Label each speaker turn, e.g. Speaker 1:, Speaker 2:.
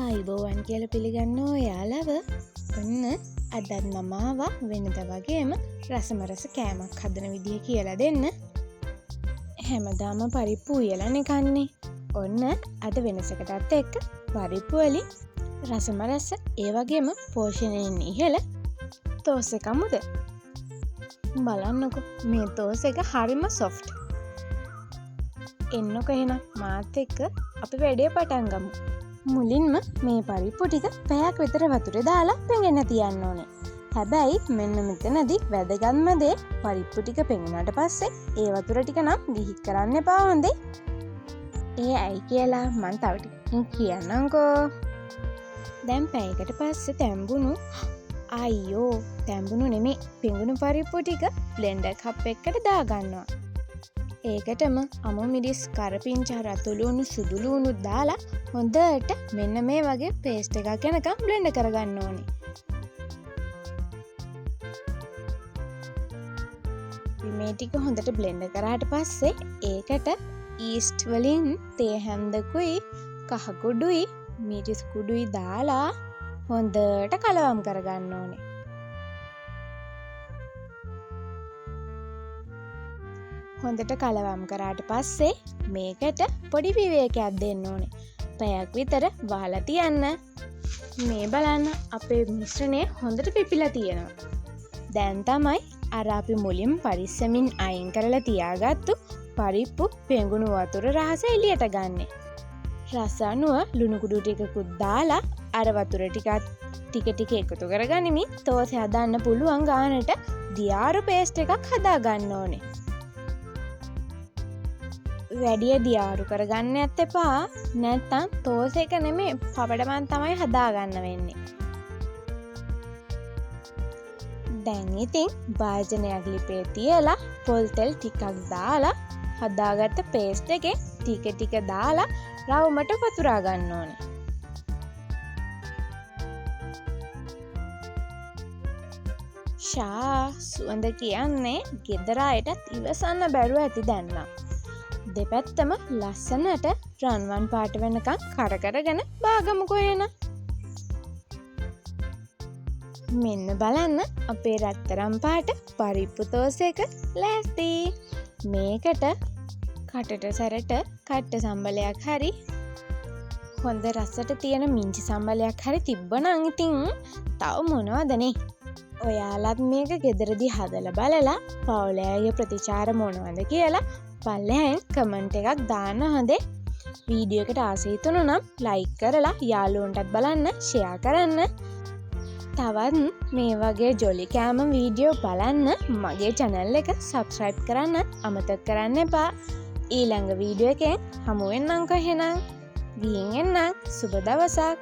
Speaker 1: ආයිබෝවන් කියලා පිළිගන්නවා ඔයාලව. ඔන්න අදත් මම ආවා වෙනද වගේම රසමරස කෑමක් හදන විදිය කියලා දෙන්න. හැමදාම පරිප්පු උයලානේ කන්නේ. ඔන්න අද වෙනසකටත් එක්ක පරිප්පු වලින් රසමරස ඒ වගේම පෝෂණයෙන් ඉහළ තෝස් එකක් මුද. බලන්නකො මේ තෝස් එක හරිම සොෆ්ට්. එන්නකො එහෙනම් මාත් එක්ක අපි වැඩේ පටන් ගමු. මුලින්ම මේ පරිප්පු ටික පැයක් විතර වතුරේ දාලා පෙඟෙන්න තියන්න ඕනේ. හැබැයි මෙන්න මෙතනදී වැදගත්ම දේ පරිප්පු ටික පෙඟුණාට පස්සේ ඒ වතුර ටික නම් ගිහි කරන්න එපා හොඳේ. ඒ ඇයි කියලා මං තව ටිකකින් කියන්නම්කෝ. දැන් පැයකට පස්සේ තැඹුණු නෙමෙයි පෙඟුණු පරිප්පු ටික බ්ලෙන්ඩර් කප් එකකට දාගන්නවා. ඒකටම අමු මිරිස් කරපිංචා රතුළුණු සුදුළුණු දාලා හොඳට මෙන්න මේ වගේ පේස්ට් එකක් යනකම් බ්ලෙන්ඩ් කරගන්න ඕනේ. මේ ටික හොඳට බ්ලෙන්ඩ් කරාට පස්සේ ඒකට ඊස්ට් වලින් තේ හැන්දකුයි කහ කුඩුයි මිරිස් කුඩුයි දාලා හොඳට කලවම් කරගන්න ඕනේ. හොඳට කලවම් කරාට පස්සේ මේකට පොඩි විවේකයක් දෙන්න ඕනේ. පැයක් විතර වහලා තියන්න. මේ බලන්න අපේ මිශ්‍රණය හොඳට පිපිලා තියෙනවා. දැන් තමයි අර අපි මුලින් පරිස්සමින් අයින් කරලා තියාගත්තු පරිප්පු පෙඟුණු වතුර රහස එළියට ගන්නෙ. රස අනුව ලුණු කුඩු ටිකකුත් දාලා අර වතුර ටික ටික එකතු කරගනිමින් තෝසෙ හදන්න පුළුවන් ගානට දියාරු පේස්ට් එකක් හදා ගන්න ඕනේ. වැඩිය දියාරු කරගන්න ඇත්ත එපා. නැත්තම් තෝස් එක නෙමේ පපඩමන් තමයි හදාගන්න වෙන්නේ. දැන් ඉතින් භාජනයක් ලිපේ තියලා පොල් තෙල් ටිකක් දාලා හදාගත්ත පේස්ට් එකේ ටික ටික දාලා රවුමට වතුරා ගන්න ඕනේ. සුවඳ කියන්නේ ගෙදර අයටත් ඉවසන්න බැරුව ඇති දැන්නම්. දෙපැත්තම ලස්සනට රන්වන් පාට වෙනකම් කරකරගෙන බාගමුකෝ එන. මෙන්න බලන්න අපේ රත්තරන් පාට පරිප්පු තෝස් එක ලෑස්ති. මේකට කටට සැරට කට්ට සම්බලයක් හරි හොඳ රසට තියෙන මිංචි සම්බලයක් හරි තිබ්බනම් ඉතින් තව මොනවදනේ. ඔයාලත් මේක ගෙදරදී හදලා බලලා පවුලේ ප්‍රතිචාර මොනවද කියලා පල්ලෙහෙන් කමෙන්ට් එකක් දාන්න හොඳේ. වීඩියෝ එකට ආස හිතුණු නම් ලයික් කරලා යාළුවන්ටත් බලන්න ෂෙයා කරන්න. තවත් මේ වගේ ජොලි කෑම වීඩියෝ බලන්න මගේ channel එක subscribe කරන්න අමතක කරන්න එපා. ඊළඟ වීඩියෝ එකෙන් හමු වෙන්නම්කෝ එහෙනම්. ගිහින් එන්නම්. සුබ දවසක්.